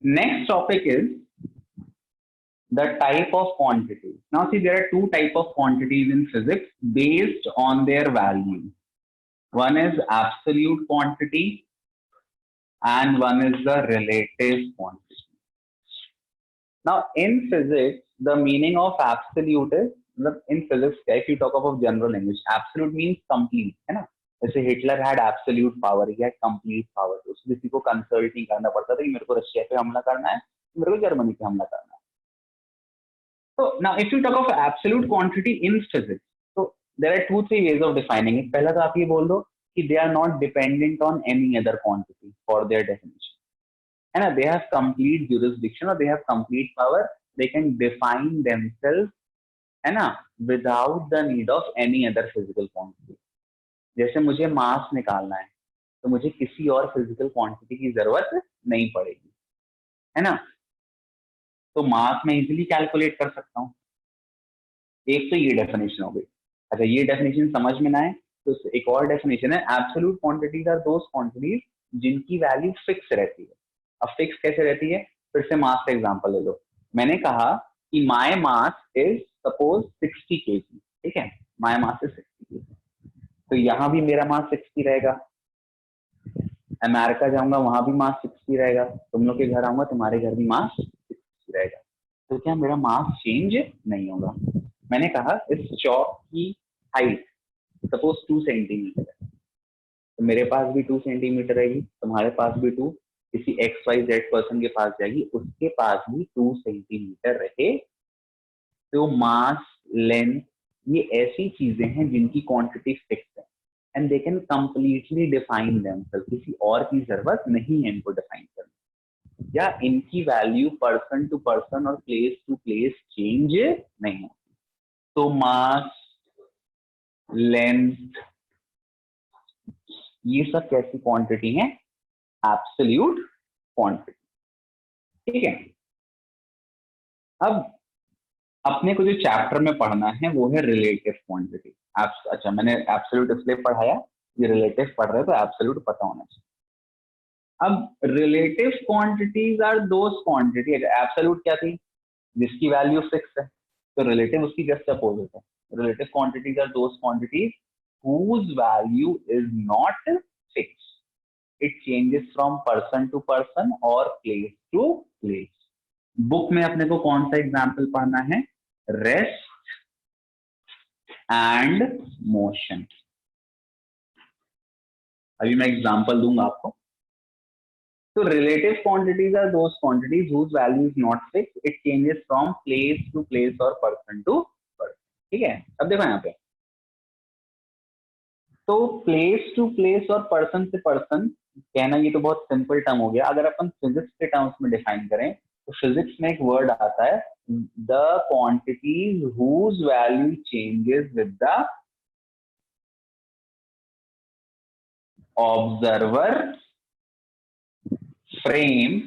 Next topic is the type of quantities. Now see, there are two type of quantities in physics based on their value. One is absolute quantity and one is the relative quantity. Now in physics, the meaning of absolute is, in physics, if you talk about general English, absolute means complete, है ना? जैसे Hitler had absolute power, he had complete power. तो किसी को consult नहीं करना पड़ता था कि मेरे को रशिया पे हमला करना है, मेरे को जर्मनी पे हमला करना है. So now if you talk of absolute quantity in physics, so there are 2-3 ways of defining it. पहला तो आप ये बोल दो कि they are not dependent on any other quantity for their definition. है ना? They have complete jurisdiction or they have complete power. They can define themselves, है ना, without the need of any other physical quantity. जैसे मुझे मास निकालना है तो मुझे किसी और फिजिकल क्वांटिटी की जरूरत नहीं पड़ेगी, है ना? तो मास में इजीली कैलकुलेट कर सकता हूँ. एक तो ये डेफिनेशन हो गई. अच्छा, ये डेफिनेशन समझ में ना आए तो एक और डेफिनेशन है, absolute quantities are those quantities जिनकी वैल्यू फिक्स रहती है. अब फिक्स कैसे रहती है? फिर से मास का एग्जांपल ले लो. मैंने कहा कि my mass is suppose 60 kg, ठीक है? My mass is 60 kg. तो यहाँ भी मेरा मास 60 रहेगा. अमेरिका जाऊंगा वहां भी मास 60 रहेगा. तुम लोग के घर आऊंगा तुम्हारे घर भी मास 60 रहेगा. तो क्या मेरा मास चेंज नहीं होगा? मैंने कहा इस चौक की हाइट सपोज 2 सेंटीमीटर है, तो मेरे पास भी 2 सेंटीमीटर रहेगी, तुम्हारे पास भी 2, किसी XYZ पर्सन के पास जाएगी उसके पास भी 2 सेंटीमीटर रहे. तो मास, लेंथ, ये ऐसी चीजें हैं जिनकी क्वांटिटी फिक्स है and they can completely define themselves. किसी और की जरूरत नहीं है इनको डिफाइन करने, या इनकी वैल्यू पर्सन टू पर्सन और प्लेस टू प्लेस चेंज नहीं होती. तो मास, लेंथ, ये सब कैसी क्वांटिटी है? Absolute quantity. ठीक है. अब अपने को जो चैप्टर में पढ़ना है वो है रिलेटिव क्वांटिटी. अच्छा, मैंने एब्सोल्यूट इसलिए पढ़ाया, ये रिलेटिव पढ़ रहे हैं तो एब्सोल्यूट पता होना चाहिए. अब relative quantities are those quantity. Absolute क्या थी? जिसकी वैल्यू फिक्स है. तो रिलेटिव उसकी जस्ट अपोजिट है. Relative quantities are those quantities whose value is not fixed. It changes from person to person or place to place. Book में अपने को कौन सा एग्जाम्पल पढ़ना है? Rest and motion. अभी मैं एग्जाम्पल दूंगा आपको. तो relative quantities are those quantities whose value is not fixed. It changes from place to place or person to person. ठीक है. अब देखो यहाँ पे, तो प्लेस टू प्लेस और पर्सन से पर्सन कहना ये तो बहुत सिंपल टर्म हो गया. अगर अपन फिजिक्स के टर्म्स में डिफाइन करें तो फिजिक्स में एक वर्ड आता है, the quantities whose value changes with the observer frame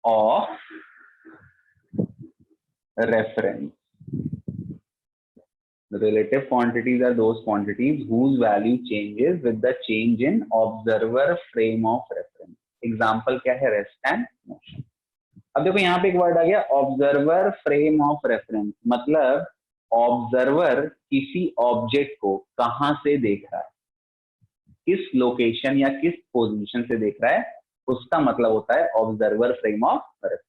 of reference. The relative quantities are those quantities whose value changes with the change in observer frame of reference. Example क्या है? Rest and motion. अब देखो यहाँ पे एक word आ गया, observer frame of reference. मतलब observer किसी ऑब्जेक्ट को कहाँ से देख रहा है, किस लोकेशन या किस पोजीशन से देख रहा है, उसका मतलब होता है ऑब्जर्वर फ्रेम ऑफ रेफरेंस.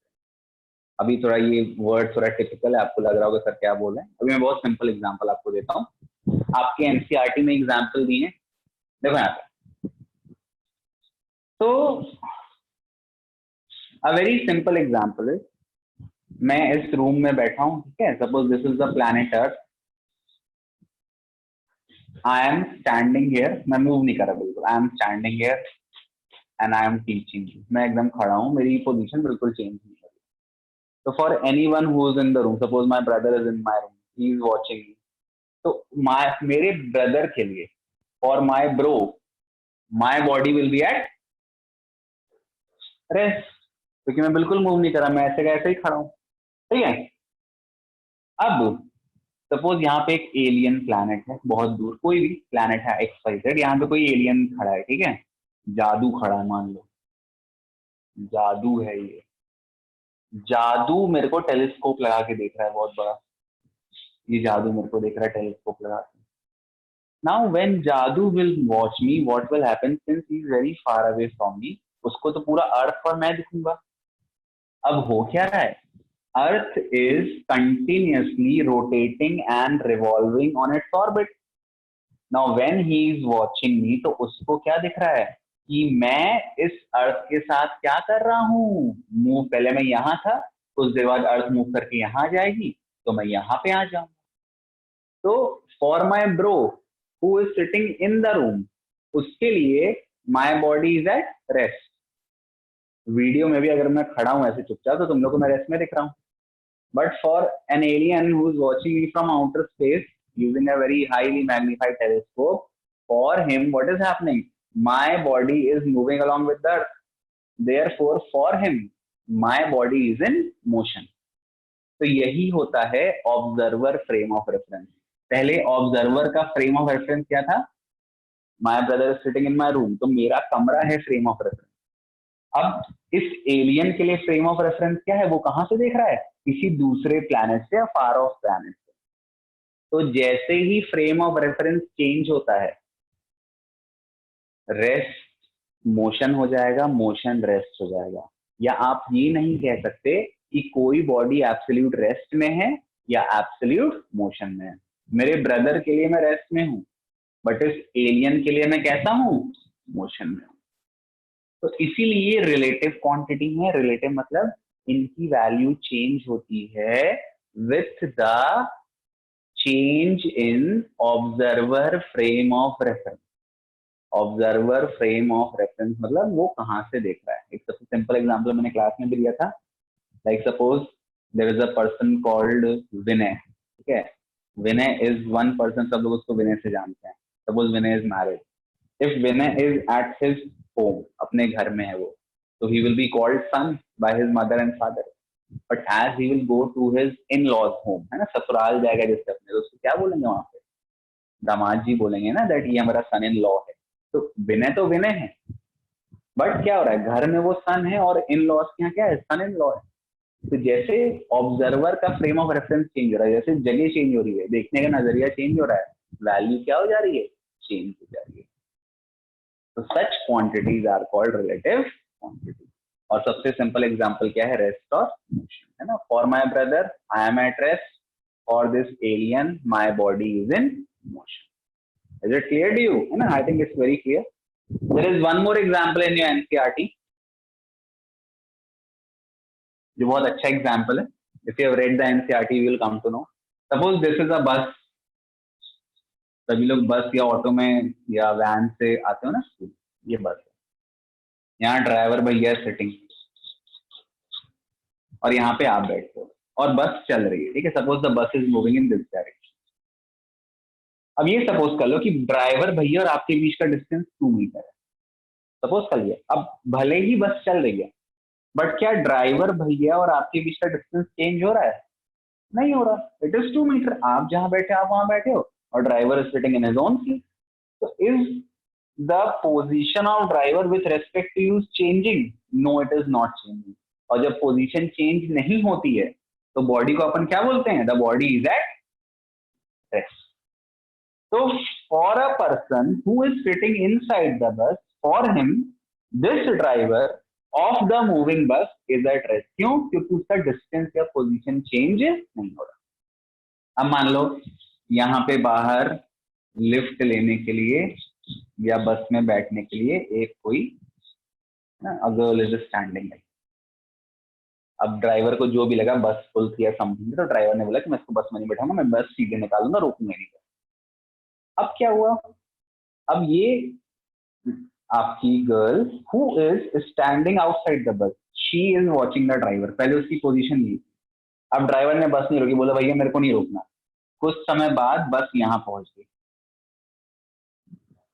अभी थोड़ा ये वर्ड थोड़ा टिपिकल है, आपको लग रहा होगा सर क्या बोल रहे हैं. अभी मैं बहुत सिंपल एग्जांपल आपको देता हूँ. आपके एनसीईआरटी में एग्जांपल दिए, देखो यहाँ पे. तो अ वेरी सिंपल एग्जांपल है, मैं इस रूम में बैठा हूँ, ठीक है? Suppose this is the planet earth. I am standing here. मैं मूव नहीं कर रहा बिल्कुल. I am standing here and I am teaching. मैं एकदम खड़ा हूँ, मेरी पोजीशन बिल्कुल चेंज नहीं. So for anyone who is in the room, suppose my brother is in my room, he is watching me. तो मेरे ब्रदर के लिए, for my bro, my body will be at rest, क्योंकि मैं बिल्कुल move नहीं कर रहा, मैं ऐसे का ऐसे ही खड़ा हूँ. ठीक है. अब सपोज यहाँ पे एक एलियन प्लैनेट है, बहुत दूर कोई भी प्लैनेट है XYZ. यहाँ पे कोई एलियन खड़ा है, ठीक है? जादू खड़ा है, मान लो जादू है ये. जादू मेरे को टेलीस्कोप लगा के देख रहा है बहुत बड़ा, ये जादू मेरे को देख रहा है टेलीस्कोप लगा के। नाउ व्हेन जादू will watch me, what will happen since he is very far away from me, उसको तो पूरा अर्थ और मैं दिखूंगा। अब हो क्या रहा है, earth is continuously rotating and revolving on its orbit. Now when he is watching मी, तो उसको क्या दिख रहा है कि मैं इस अर्थ के साथ क्या कर रहा हूँ, मूव। पहले मैं यहाँ था, कुछ देर बाद अर्थ मूव करके यहाँ आ जाएगी, तो मैं यहाँ पे आ जाऊंगा। तो for my bro who is sitting in the room, उसके लिए my body is at rest. Video में भी अगर मैं खड़ा हूं ऐसे चुपचाप, तो तुम लोग को मैं रेस्ट में दिख रहा हूँ। But for an alien who is watching me from outer space using a very highly magnified telescope, for him what is happening, my body is moving along with the earth, therefore for him my body is in motion. तो यही होता है observer frame of reference. पहले observer का frame of reference क्या था, my brother is sitting in my room, तो मेरा कमरा है फ्रेम ऑफ रेफरेंस। अब इस एलियन के लिए फ्रेम ऑफ रेफरेंस क्या है, वो कहां से देख रहा है, किसी दूसरे प्लैनेट से या फार ऑफ प्लैनेट से। तो जैसे ही फ्रेम ऑफ रेफरेंस चेंज होता है, रेस्ट मोशन हो जाएगा, मोशन रेस्ट हो जाएगा। या आप ये नहीं कह सकते कि कोई बॉडी एब्सोल्यूट रेस्ट में है या एब्सोल्यूट मोशन में है। मेरे ब्रदर के लिए मैं रेस्ट में हूं, बट इस एलियन के लिए मैं कैसा हूं, मोशन में हूं। तो इसीलिए रिलेटिव क्वांटिटी है। रिलेटिव मतलब इनकी वैल्यू चेंज होती है with the change in observer frame of reference. Observer frame of reference मतलब वो कहां से देख रहा है। एक सबसे सिंपल एग्जांपल मैंने क्लास में भी दिया था, like suppose there is a person called Vinay, ठीक है। विनय इज वन पर्सन, सब लोग उसको विनय से जानते हैं। Suppose Vinay is married, if Vinay is at his home, अपने घर में है वो, तो he will be called son by his mother and father. But as he will go to his in laws home, है ना, ससुराल जाएगा जिससे अपने, तो उसको क्या बोलेंगे वहां पे, दामाद जी बोलेंगे ना, दैट ये हमारा सन इन लॉ है। तो विनय है, बट क्या हो रहा है, घर में वो सन है और इन लॉज के यहाँ क्या है, सन इन लॉ है। तो जैसे ऑब्जर्वर का फ्रेम ऑफ रेफरेंस चेंज हो रहा है, जैसे जगह चेंज हो रही है, देखने का नजरिया चेंज हो रहा है, वैल्यू क्या हो जा रही है, चेंज हो जा रही है। तो such quantities are called relative quantity. और सबसे सिंपल एग्जांपल क्या है, रेस्ट और मोशन, है ना। For my brother I am at rest, for this alien my body is in motion. Is it clear to you, है ना। I think it's very clear. There is one more example in your NCERT, जो बहुत अच्छा example है। If you have read the NCERT, you will come to know. Suppose this is a bus. सभी लोग बस या ऑटो में या वैन से आते हो ना स्कूल, ये बस है। यहाँ ड्राइवर भैया सिटिंग, और यहाँ पे आप बैठते हो और बस चल रही है, ठीक है। Suppose the bus is moving in this direction. अब ये सपोज कर लो कि ड्राइवर भैया और आपके बीच का डिस्टेंस 2 मीटर है, सपोज कर लिया। अब भले ही बस चल रही है, बट क्या ड्राइवर भैया और आपके बीच का डिस्टेंस चेंज हो रहा है, नहीं हो रहा। इट इज 2 मीटर, आप जहां बैठे आप वहां बैठे हो और driver is sitting in his own seat. तो is the position of driver with respect to you changing, no it is not changing. और जब पोजीशन चेंज नहीं होती है, तो बॉडी को अपन क्या बोलते हैं, the body is at rest. तो for a person who is sitting inside the bus, for him this driver of the moving bus is at rest. क्यों, क्योंकि उसका डिस्टेंस या पोजीशन चेंज नहीं हो रहा। अब मान लो यहाँ पे बाहर लिफ्ट लेने के लिए या बस में बैठने के लिए एक कोई गर्ल इज स्टैंडिंग है। अब ड्राइवर को जो भी लगा बस फुल थी या समथिंग, तो ड्राइवर ने बोला कि मैं इसको बस में नहीं बैठाऊंगा, मैं बस सीधे निकालूंगा, रोकूंगा नहीं। अब क्या हुआ, अब ये आपकी girl who is standing outside the bus, she is watching the driver. पहले उसकी पोजीशन ली, अब ड्राइवर ने बस नहीं रोकी, बोला भैया मेरे को नहीं रोकना। कुछ समय बाद बस यहाँ पहुंच गई,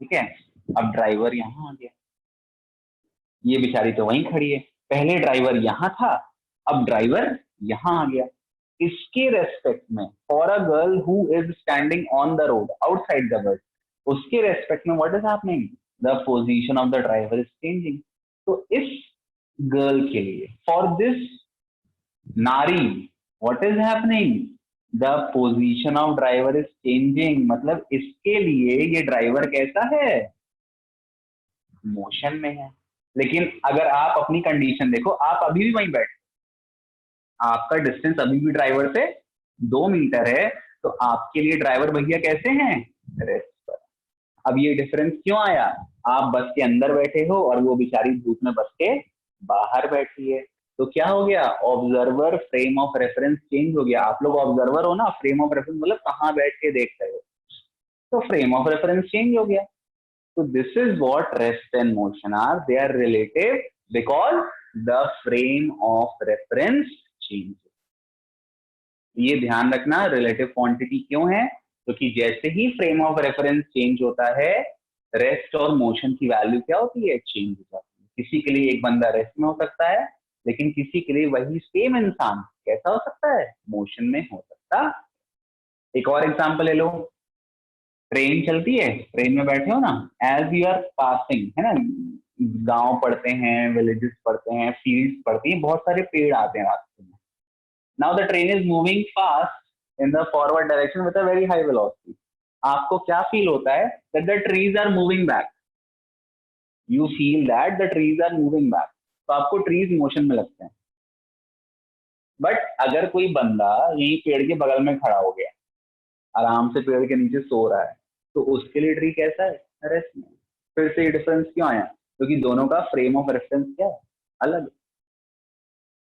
ठीक है। अब ड्राइवर यहाँ आ गया, ये बेचारी तो वहीं खड़ी है। पहले ड्राइवर यहाँ था, अब ड्राइवर यहाँ आ गया। इसके रेस्पेक्ट में for a girl who is standing on the road outside the bus, उसके रेस्पेक्ट में what is happening, the position of the driver is changing. तो इस गर्ल के लिए, फॉर दिस नारी, what is happening, the position of driver is changing, मतलब इसके लिए ये ड्राइवर कैसा है, मोशन में है। लेकिन अगर आप अपनी कंडीशन देखो, आप अभी भी वहीं बैठे, आपका डिस्टेंस अभी भी ड्राइवर से 2 मीटर है, तो आपके लिए ड्राइवर भैया कैसे हैं, रेस्ट पर। अब ये डिफरेंस क्यों आया, आप बस के अंदर बैठे हो और वो बेचारी धूप में बस के बाहर बैठी है, तो क्या हो गया, observer frame of reference change हो गया। आप लोग ऑब्जर्वर हो ना, फ्रेम ऑफ रेफरेंस मतलब कहाँ बैठ के देख रहे हो, तो फ्रेम ऑफ रेफरेंस चेंज हो गया। So this is what rest and motion are. They are relative because the frame of reference changes. ये ध्यान रखना, रिलेटिव क्वांटिटी क्यों है, क्योंकि जैसे ही फ्रेम ऑफ रेफरेंस चेंज होता है, रेस्ट और मोशन की वैल्यू क्या होती है, चेंज हो जाती है। किसी के लिए एक बंदा रेस्ट में हो सकता है, लेकिन किसी के लिए वही सेम इंसान कैसा हो सकता है, मोशन में हो सकता है। एक और एग्जांपल ले लो, ट्रेन चलती है, ट्रेन में बैठे हो ना, एज यू आर पासिंग, है ना, गांव पड़ते हैं, विलेजेस पड़ते हैं, फील्ड्स पड़ती हैं, बहुत सारे पेड़ आते हैं रास्ते में। Now the train is moving fast in the forward direction with a very high velocity. आपको क्या फील होता है, that the trees are moving back, you feel that the trees are moving back, तो आपको ट्रीज मोशन में लगते हैं। But अगर कोई बंदा यही पेड़ के बगल में खड़ा हो गया, आराम से पेड़ के नीचे सो रहा है, तो उसके लिए ट्री कैसा है, रेस्ट में। फिर से ये डिफरेंस क्यों आया, क्योंकि दोनों का फ्रेम ऑफ रेफरेंस क्या है, अलग।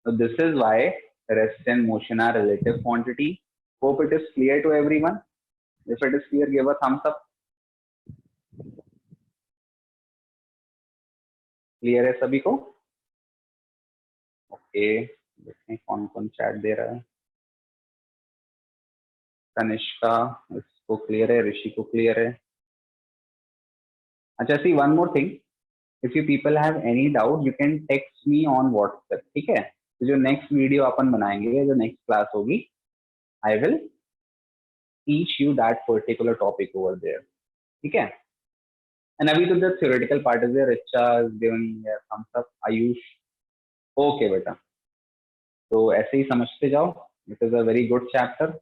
तो this is why rest and motion are relative quantity. Hope it is clear to everyone. If it is clear, give a thumbs up. Clear है सभी को? ओके, देखें कौन कौन चैट दे रहा है। तनिष्का, इसको क्लियर है, ऋषि को क्लियर है। अच्छा, see one more thing, if you people have any doubt, you can text me on WhatsApp, ठीक है। तो जो नेक्स्ट वीडियो अपन बनाएंगे, जो नेक्स्ट क्लास होगी, I will teach you that particular topic over there, ठीक है। एंड अभी तो just theoretical part is there, Richa is giving thumbs up, Ayush, okay बेटा। तो ऐसे ही समझते जाओ, it is a very good chapter,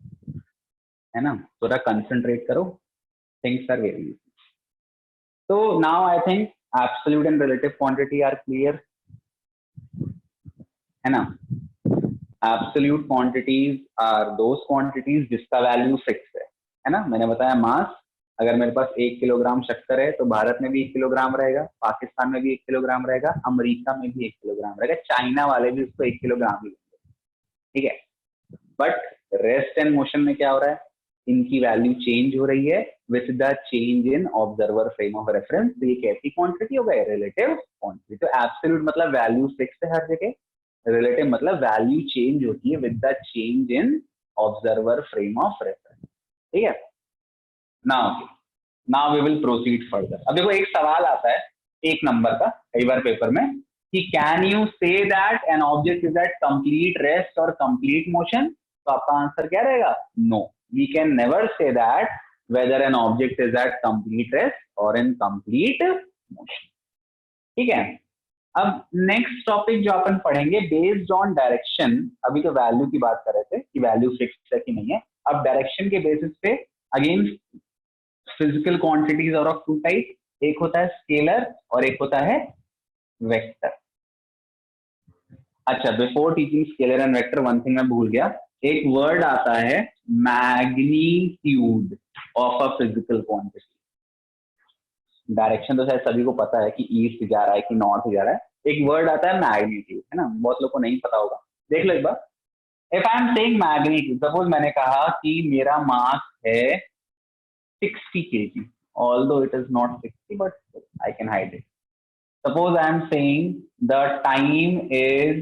है ना, थोड़ा कंसंट्रेट करो, थिंग्स आर वेरी इजी। तो now I think absolute and relative quantity are clear, है ना। Absolute quantities are those quantities जिसका वैल्यू फिक्स है ना। मैंने बताया मास, अगर मेरे पास 1 किलोग्राम शक्कर है, तो भारत में भी 1 किलोग्राम रहेगा, पाकिस्तान में भी 1 किलोग्राम रहेगा, अमेरिका में भी 1 किलोग्राम रहेगा, चाइना वाले भी उसको 1 किलोग्राम ही लेंगे, ठीक है। बट रेस्ट एंड मोशन में क्या हो रहा है, इनकी वैल्यू चेंज हो रही है with the change in observer frame of reference. तो ये कैसी क्वांटिटी हो गई, रिलेटिव क्वांटिटी। तो एब्सोल्यूट मतलब वैल्यू फिक्स है हर जगह, रिलेटिव मतलब वैल्यू चेंज होती है with the change in observer frame of reference, ठीक है। Now we will proceed further. अब देखो एक सवाल आता है 1 नंबर का कई बार पेपर में, कि can you say that an object is at complete rest और कंप्लीट मोशन। तो आपका आंसर क्या रहेगा, no, we can never say that whether an object is at complete rest और इन कंप्लीट मोशन, ठीक है। अब नेक्स्ट टॉपिक जो अपन पढ़ेंगे, बेस्ड ऑन डायरेक्शन। अभी तो वैल्यू की बात कर रहे थे कि वैल्यू फिक्स है कि नहीं है। अब डायरेक्शन के बेसिस पे अगेन फिजिकल क्वांटिटीज और ऑफ टू टाइप, एक होता है स्केलर और एक होता है वेक्टर। अच्छा, before teaching scalar and vector, one thing मैं भूल गया, एक वर्ड आता है magnitude of a physical quantity. Direction तो शायद सभी को पता है कि ईस्ट जा रहा है कि नॉर्थ जा रहा है, एक वर्ड आता है मैग्नीट्यूड, है ना, बहुत लोग को नहीं पता होगा। देख लो एक बार, if I am saying magnitude, suppose मैंने कहा कि मेरा मास है 60 kg, although it is not 60, but I can hide it. Suppose I am saying the time is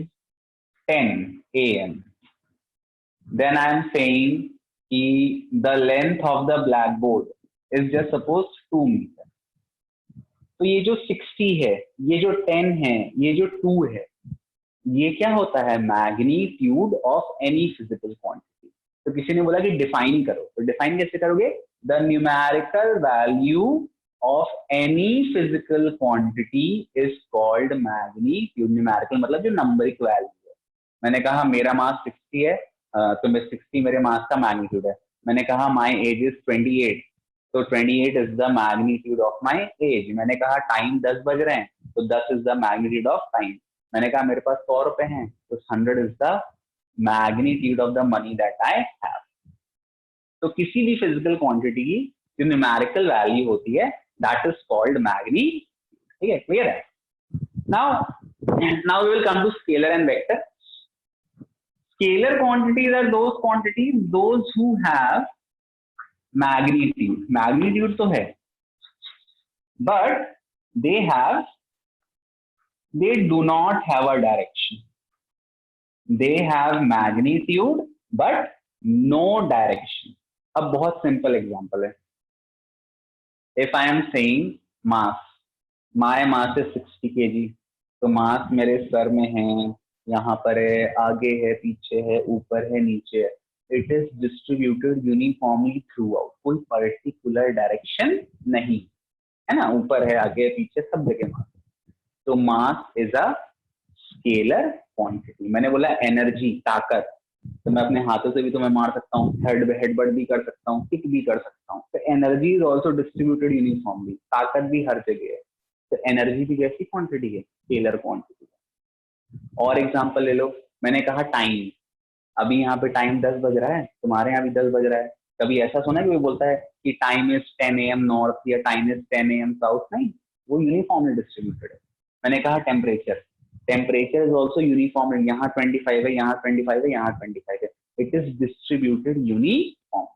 10 a.m. Then I am saying the length of the blackboard is just suppose 2 meters. तो ये जो 60 है, ये जो 10 है, ये जो 2 है, ये क्या होता है, magnitude of any physical quantity. तो किसी ने बोला कि डिफाइन करो, तो डिफाइन कैसे करोगे, the numerical value of any physical quantity is called magnitude. Numerical मतलब जो नंबरिक वैल्यू है, मैंने कहा मेरा मास 60 है, तो 60 मेरे मास का मैग्नीट्यूड है। मैंने कहा माई एज इज 28, तो 28 is the magnitude of my age. मैंने कहा टाइम 10 बज रहे हैं, तो 10 is the magnitude of time. मैंने कहा मेरे पास 100 रुपए हैं, तो 100 is the magnitude of the money that I have. तो किसी भी फिजिकल क्वांटिटी की जो न्यूमेरिकल वैल्यू होती है दैट इज कॉल्ड मैग्नीट्यूड। ठीक है, क्लियर है? Now we will come to scalar and vector. Scalar quantities are those quantities those who have magnitude. Magnitude तो है, but they do not have a direction. They have magnitude but no direction. अब बहुत simple example है. If I am saying mass, my mass is 60 kg, तो mass मेरे sir में है, यहाँ पर है, आगे है, पीछे है, ऊपर है, नीचे है। It is distributed uniformly through out, कोई पर्टिकुलर डायरेक्शन नहीं है ना, ऊपर है, आगे है, पीछे, सब जगह मास। तो mass is a scalar quantity. मैंने बोला एनर्जी, ताकत, तो मैं अपने हाथों से भी तुम्हें मार सकता हूँ, हेडबट भी कर सकता हूँ, किक भी कर सकता हूँ। तो energy is also distributed uniformly, ताकत भी हर जगह है। तो एनर्जी भी कैसी क्वांटिटी है? Scalar quantity. और एग्जांपल ले लो, मैंने कहा टाइम, अभी यहाँ पे टाइम 10 बज रहा है, तुम्हारे यहाँ भी 10 बज रहा है। कभी ऐसा सुना है कि कोई बोलता है कि टाइम इज 10 AM नॉर्थ या टाइम इज 10 AM साउथ? नहीं, वो यूनिफॉर्मली डिस्ट्रीब्यूटेड है। मैंने कहा temperature, temperature is also uniformly, यहाँ 25 है, यहाँ 25 है, यहाँ 25 है। It is distributed uniform.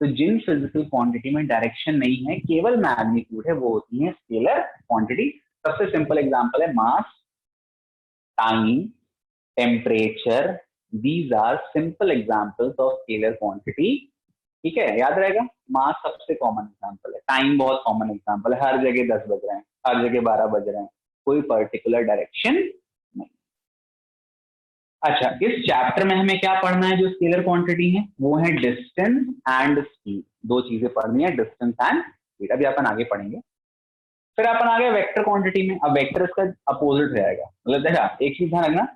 तो जिन फिजिकल क्वांटिटी में डायरेक्शन नहीं है, केवल मैग्नीट्यूड है, वो होती है स्केलर क्वांटिटी। सबसे सिंपल एग्जांपल है मास, time, temperature, these are simple examples of scalar quantity। ठीक है, याद रहेगा। मास सबसे कॉमन एग्जांपल है, टाइम बहुत कॉमन एग्जांपल है, हर जगह 10 बज रहे हैं, हर जगह 12 बज रहे हैं, कोई पर्टिकुलर डायरेक्शन नहीं। अच्छा, इस चैप्टर में हमें क्या पढ़ना है? जो स्केलर क्वांटिटी है वो है डिस्टेंस एंड स्पीड। दो चीजें पढ़नी है, डिस्टेंस एंड स्पीड। अभी अपन आगे पढ़ेंगे। फिर अपन आ गए वेक्टर क्वांटिटी में। अब वेक्टर इसका अपोजिट रहेगा। मतलब देखा, एक चीज ध्यान रखना,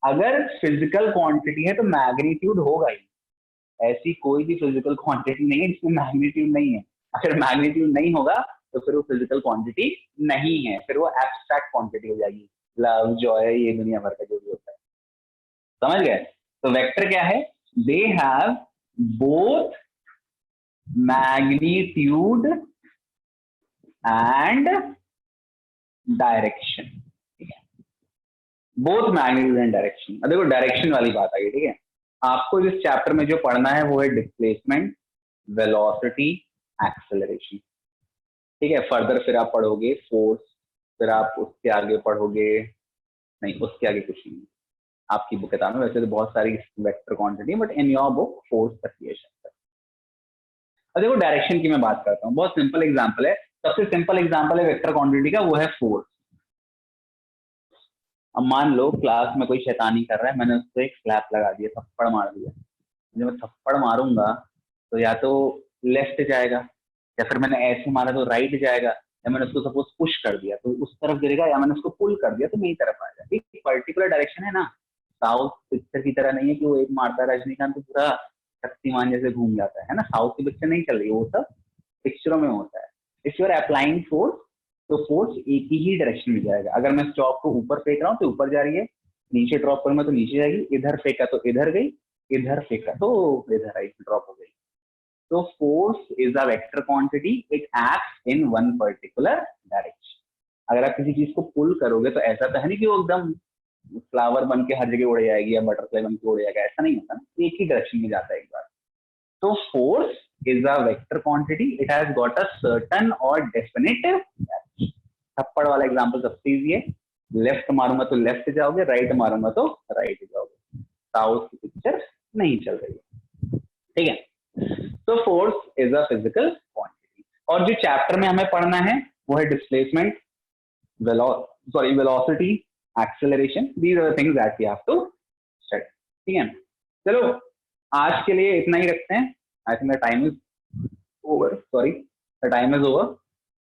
अगर फिजिकल क्वांटिटी है तो मैग्नीट्यूड होगा ही। ऐसी कोई भी फिजिकल क्वांटिटी नहीं है जिसमें मैग्नीट्यूड नहीं है। अगर मैग्नीट्यूड नहीं होगा तो फिर वो फिजिकल क्वांटिटी नहीं है, फिर वो एब्स्ट्रैक्ट क्वांटिटी हो जाएगी। लव, जॉय, ये दुनिया भर का जो भी होता है, समझ गए? तो वेक्टर क्या है? They have both magnitude and direction. ठीक है, बोथ मैग्नीट्यूड एंड डायरेक्शन। अब देखो डायरेक्शन वाली बात आ गई। ठीक है, आपको इस चैप्टर में जो पढ़ना है वो है डिस्प्लेसमेंट, वेलोसिटी, एक्सेलरेशन। ठीक है, फर्दर फिर आप पढ़ोगे फोर्स, फिर आप उसके आगे पढ़ोगे, नहीं उसके आगे कुछ नहीं, आपकी बुक किताब में वैसे तो बहुत सारी vector quantity, but in your book force तक ये शब्द है। अब देखो डायरेक्शन की मैं बात करता हूँ, बहुत सिंपल एग्जांपल है। सबसे सिंपल एग्जांपल है वेक्टर क्वांटिटी का, वो है फोर्स। अब मान लो क्लास में कोई शैतानी कर रहा है, मैंने उसको एक स्लैप लगा दिया, थप्पड़ मार दिया। जब मैं थप्पड़ मारूंगा तो या तो लेफ्ट जाएगा, या फिर मैंने ऐसे मारा तो राइट जाएगा, या मैंने उसको सपोज पुश कर दिया तो उस तरफ गिरेगा, या मैंने उसको पुल कर दिया तो मेरी तरफ आ जाएगा। एक पर्टिकुलर डायरेक्शन है ना। साउथ पिक्चर की तरह नहीं है कि वो एक मारता है रजनीकांत तो पूरा शक्तिमान जैसे घूम जाता है ना। साउथ की पिक्चर नहीं चल रही, वो सब पिक्चरों में होता है। If you are applying force, तो फोर्स एक ही डायरेक्शन में जाएगा। अगर मैं स्टॉक को ऊपर फेंक रहा हूँ तो ऊपर जा रही है, नीचे ड्रॉप करूंगा तो नीचे जाएगी, इधर फेंका तो इधर गई, इधर फेंका तो इधर आई, ड्रॉप हो गई। तो force is a vector quantity, it acts in one particular direction. अगर आप किसी चीज को पुल करोगे तो ऐसा तो है नहीं कि वो एकदम फ्लावर बन के हर जगह उड़ जाएगी या बटरफ्लाई बन के उड़ जाएगा, ऐसा नहीं होता ना, एक ही डायरेक्शन में जाता है एक बार। तो force is a vector quantity, it has got a certain or definite direction। थप्पड़ वाला एग्जांपल सबसे इजी है, लेफ्ट मारूंगा तो लेफ्ट जाओगे, राइट मारूंगा तो राइट जाओगे। साउथ की पिक्चर नहीं चल रही है। ठीक है, तो force is a physical quantity. और जो चैप्टर में हमें पढ़ना है वो है displacement, velocity, acceleration. These are the things that we have to study. ठीक है, चलो आज के लिए इतना ही रखते हैं। I think the time is over. Sorry, the time is over.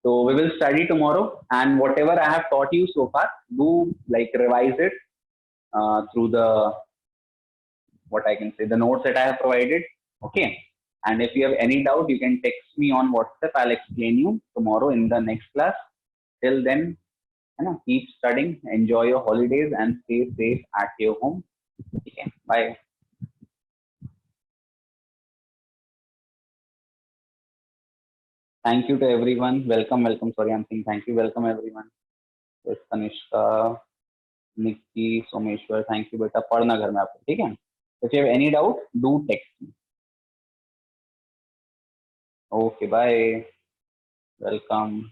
So we will study tomorrow, and whatever I have taught you so far, do like revise it, through the, what I can say, the notes that I have provided. Okay. And if you have any doubt, you can text me on WhatsApp. I'll explain you tomorrow in the next class. Till then, keep studying, enjoy your holidays, and stay safe at your home. Okay. Bye. Thank you to everyone. Welcome, welcome. Sorry, I'm saying thank you. Welcome everyone. Yes, Tanishka, Nikki, Someshwar. Thank you, beta. पढ़ना घर में आपको, ठीक है? If you have any doubt, do text me. Okay, bye. Welcome.